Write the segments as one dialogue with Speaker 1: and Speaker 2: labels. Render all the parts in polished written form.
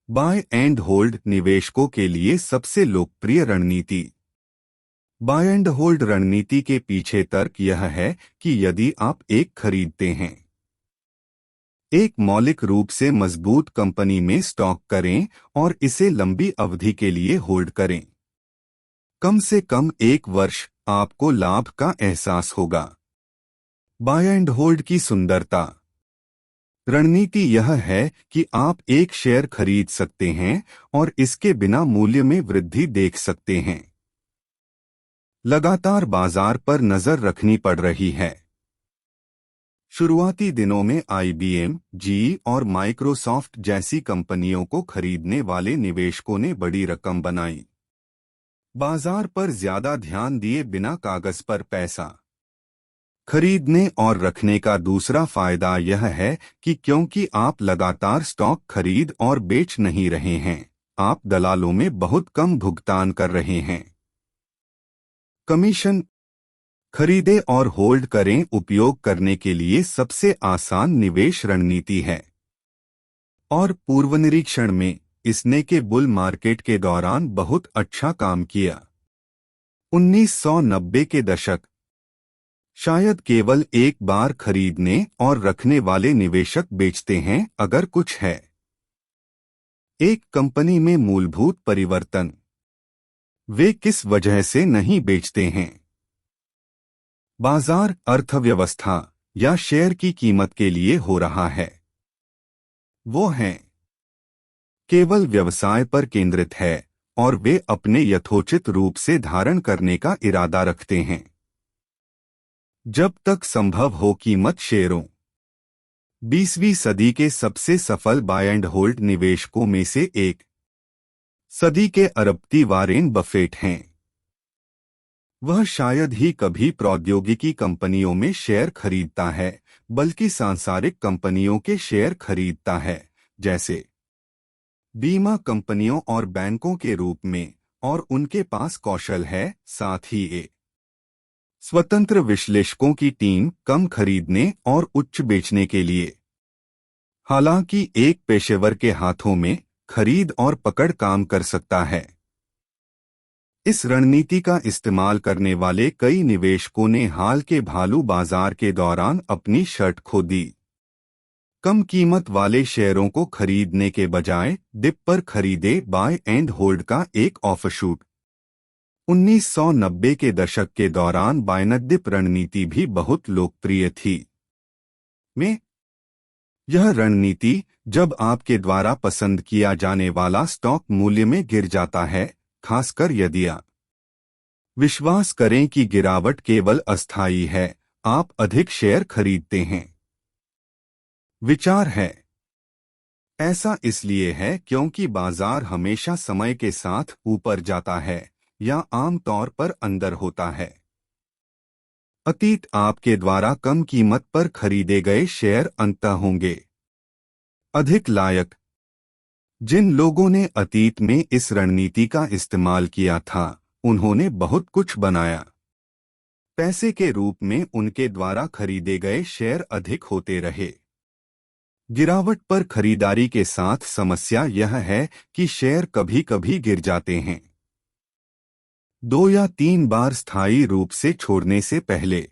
Speaker 1: Bye and hold निवेशकों के लिए सबसे लोकप्रिय रणनीति। बाय एंड होल्ड रणनीति के पीछे तर्क यह है कि यदि आप एक खरीदते हैं एक मौलिक रूप से मजबूत कंपनी में स्टॉक करें और इसे लंबी अवधि के लिए होल्ड करें, कम से कम 1 वर्ष, आपको लाभ का एहसास होगा। बाय एंड होल्ड की सुंदरता। रणनीति यह है कि आप एक शेयर खरीद सकते हैं और इसके बिना मूल्य में वृद्धि देख सकते हैं। लगातार बाजार पर नजर रखनी पड़ रही है। शुरुआती दिनों में IBM, GE और माइक्रोसॉफ्ट जैसी कंपनियों को खरीदने वाले निवेशकों ने बड़ी रकम बनाई। बाजार पर ज्यादा ध्यान दिए बिना कागज पर पैसा खरीदने और रखने का दूसरा फायदा यह है कि क्योंकि आप लगातार स्टॉक खरीद और बेच नहीं रहे हैं, आप दलालों में बहुत कम भुगतान कर रहे हैं। कमीशन। खरीदें और होल्ड करें उपयोग करने के लिए सबसे आसान निवेश रणनीति है और पूर्वनिरीक्षण में इसने के बुल मार्केट के दौरान बहुत अच्छा काम किया। 1990 के दशक। शायद केवल एक बार खरीदने और रखने वाले निवेशक बेचते हैं अगर कुछ है। एक कंपनी में मूलभूत परिवर्तन। वे किस वजह से नहीं बेचते हैं? बाजार, अर्थव्यवस्था या शेयर की कीमत के लिए हो रहा है। वो हैं केवल व्यवसाय पर केंद्रित है और वे अपने यथोचित रूप से धारण करने का इरादा रखते हैं। जब तक संभव हो कीमत शेयरों। 20वीं सदी के सबसे सफल बाय एंड होल्ड निवेशकों में से एक सदी के अरबपति वॉरेन बफेट हैं। वह शायद ही कभी प्रौद्योगिकी कंपनियों में शेयर खरीदता है, बल्कि सांसारिक कंपनियों के शेयर खरीदता है, जैसे बीमा कंपनियों और बैंकों के रूप में, और उनके पास कौशल है, साथ ही एक स्वतंत्र विश्लेषकों की टीम कम खरीदने और उच्च बेचने के लिए। हालांकि एक पेशेवर के हाथों में खरीद और पकड़ काम कर सकता है। इस रणनीति का इस्तेमाल करने वाले कई निवेशकों ने हाल के भालू बाजार के दौरान अपनी शर्ट खो दी। कम कीमत वाले शेयरों को खरीदने के बजाय डिप पर खरीदे। बाय एंड होल्ड का एक ऑफशूट। 1990 के दशक के दौरान बायनडिप रणनीति भी बहुत लोकप्रिय थी। में यह रणनीति, जब आपके द्वारा पसंद किया जाने वाला स्टॉक मूल्य में गिर जाता है, खासकर यदि आप विश्वास करें कि गिरावट केवल अस्थायी है, आप अधिक शेयर खरीदते हैं। विचार है ऐसा इसलिए है क्योंकि बाजार हमेशा समय के साथ ऊपर जाता है या आमतौर पर अंदर होता है। अतीत आपके द्वारा कम कीमत पर खरीदे गए शेयर अंततः होंगे अधिक लायक। जिन लोगों ने अतीत में इस रणनीति का इस्तेमाल किया था, उन्होंने बहुत कुछ बनाया। पैसे के रूप में उनके द्वारा खरीदे गए शेयर अधिक होते रहे। गिरावट पर खरीदारी के साथ समस्या यह है कि शेयर कभी-कभी गिर जाते हैं। 2 या 3 बार स्थायी रूप से छोड़ने से पहले।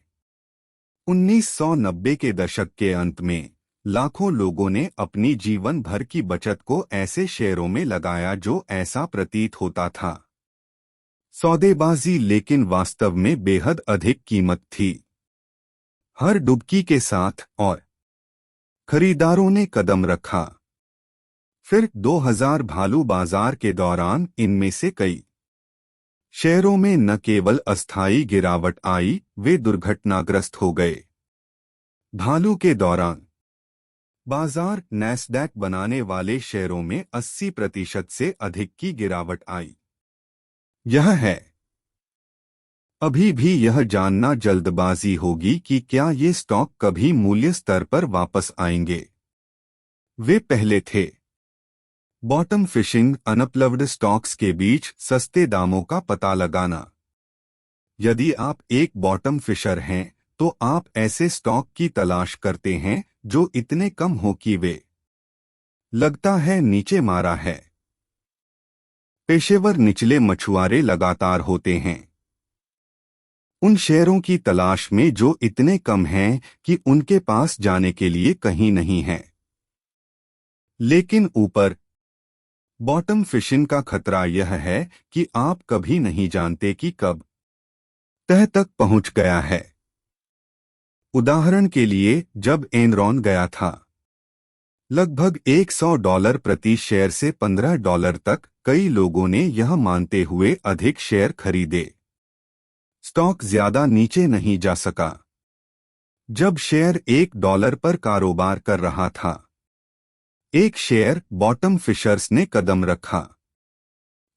Speaker 1: 1990 के दशक के अंत में लाखों लोगों ने अपनी जीवन भर की बचत को ऐसे शेयरों में लगाया जो ऐसा प्रतीत होता था सौदेबाजी, लेकिन वास्तव में बेहद अधिक कीमत थी। हर डुबकी के साथ और खरीदारों ने कदम रखा। फिर 2000 भालू बाजार के दौरान इनमें से कई शेयरों में न केवल अस्थायी गिरावट आई, वे दुर्घटनाग्रस्त हो गए। भालू के दौरान बाजार नैस्डैक बनाने वाले शेयरों में 80% से अधिक की गिरावट आई। यह है अभी भी यह जानना जल्दबाजी होगी कि क्या ये स्टॉक कभी मूल्य स्तर पर वापस आएंगे। वे पहले थे बॉटम फिशिंग, अनअपलव्ड स्टॉक्स के बीच सस्ते दामों का पता लगाना। यदि आप एक बॉटम फिशर हैं, तो आप ऐसे स्टॉक की तलाश करते हैं जो इतने कम हो कि वे लगता है नीचे मारा है। पेशेवर निचले मछुआरे लगातार होते हैं, उन शेयरों की तलाश में जो इतने कम हैं कि उनके पास जाने के लिए कहीं नहीं है। लेकिन ऊपर बॉटम फिशिंग का खतरा यह है कि आप कभी नहीं जानते कि कब तह तक पहुंच गया है। उदाहरण के लिए, जब एनरॉन गया था लगभग $100 प्रति शेयर से $15 तक, कई लोगों ने यह मानते हुए अधिक शेयर खरीदे। स्टॉक ज्यादा नीचे नहीं जा सका। जब शेयर $1 पर कारोबार कर रहा था, एक शेयर बॉटम फिशर्स ने कदम रखा।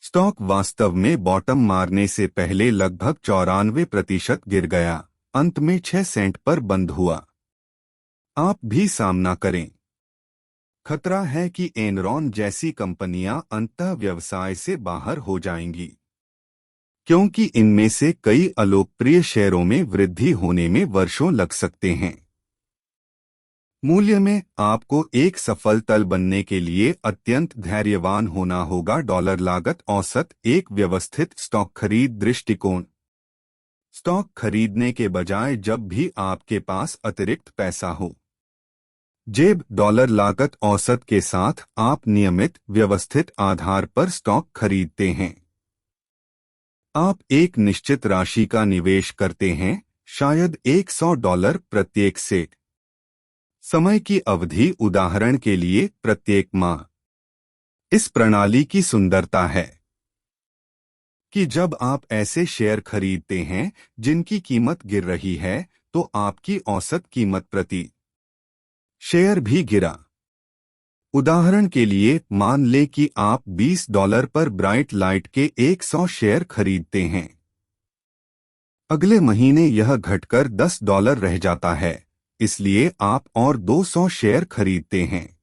Speaker 1: स्टॉक वास्तव में बॉटम मारने से पहले लगभग 94% गिर गया, अंत में 6 सेंट पर बंद हुआ। आप भी सामना करें। खतरा है कि एनरॉन जैसी कंपनियां अंततः व्यवसाय से बाहर हो जाएंगी, क्योंकि इनमें से कई अलोकप्रिय शेयरों में वृद्धि होने में वर्षों लग सकते हैं। मूल्य में आपको एक सफल तल बनने के लिए अत्यंत धैर्यवान होना होगा। डॉलर लागत औसत एक व्यवस्थित स्टॉक खरीद दृष्टिकोण। स्टॉक खरीदने के बजाय जब भी आपके पास अतिरिक्त पैसा हो, जेब डॉलर लागत औसत के साथ आप नियमित व्यवस्थित आधार पर स्टॉक खरीदते हैं। आप एक निश्चित राशि का निवेश करते हैं, शायद $100 प्रत्येक सेट। समय की अवधि, उदाहरण के लिए प्रत्येक माह। इस प्रणाली की सुंदरता है कि जब आप ऐसे शेयर खरीदते हैं जिनकी कीमत गिर रही है, तो आपकी औसत कीमत प्रति शेयर भी गिरा। उदाहरण के लिए, मान लें कि आप $20 पर ब्राइट लाइट के 100 शेयर खरीदते हैं। अगले महीने यह घटकर $10 रह जाता है, इसलिए आप और 200 शेयर खरीदते हैं।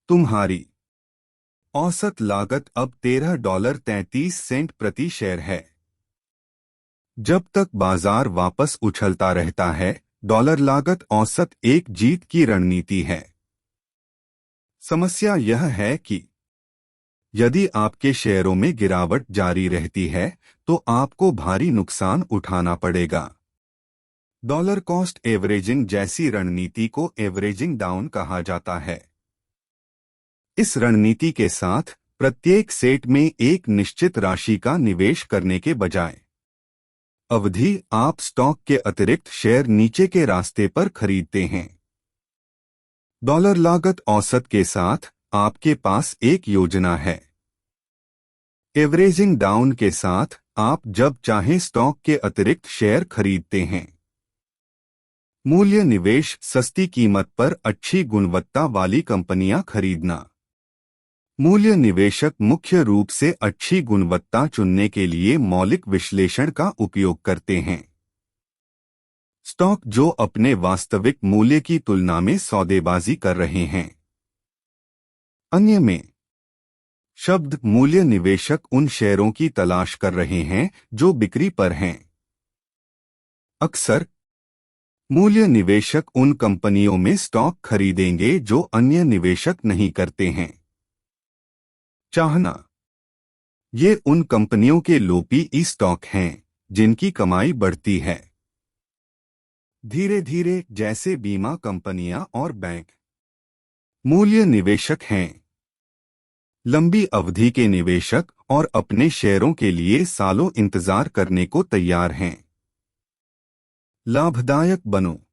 Speaker 1: तुम्हारी औसत लागत अब $13.33 प्रति शेयर है। जब तक बाजार वापस उछलता रहता है, डॉलर लागत औसत एक जीत की रणनीति है। समस्या यह है कि यदि आपके शेयरों में गिरावट जारी रहती है, तो आपको भारी नुकसान उठाना पड़ेगा। डॉलर कॉस्ट एवरेजिंग जैसी रणनीति को एवरेजिंग डाउन कहा जाता है। इस रणनीति के साथ प्रत्येक सेट में एक निश्चित राशि का निवेश करने के बजाय अवधि, आप स्टॉक के अतिरिक्त शेयर नीचे के रास्ते पर खरीदते हैं। डॉलर लागत औसत के साथ आपके पास एक योजना है। एवरेजिंग डाउन के साथ आप जब चाहें स्टॉक के अतिरिक्त शेयर खरीदते हैं। मूल्य निवेश, सस्ती कीमत पर अच्छी गुणवत्ता वाली कंपनियां खरीदना। मूल्य निवेशक मुख्य रूप से अच्छी गुणवत्ता चुनने के लिए मौलिक विश्लेषण का उपयोग करते हैं। स्टॉक जो अपने वास्तविक मूल्य की तुलना में सौदेबाजी कर रहे हैं। अन्य में शब्द मूल्य निवेशक उन शेयरों की तलाश कर रहे हैं जो बिक्री पर हैं। अक्सर मूल्य निवेशक उन कंपनियों में स्टॉक खरीदेंगे जो अन्य निवेशक नहीं करते हैं। चाहना, ये उन कंपनियों के लोपी स्टॉक हैं जिनकी कमाई बढ़ती है धीरे धीरे, जैसे बीमा कंपनियां और बैंक। मूल्य निवेशक हैं लंबी अवधि के निवेशक और अपने शेयरों के लिए सालों इंतजार करने को तैयार हैं। लाभदायक बनो।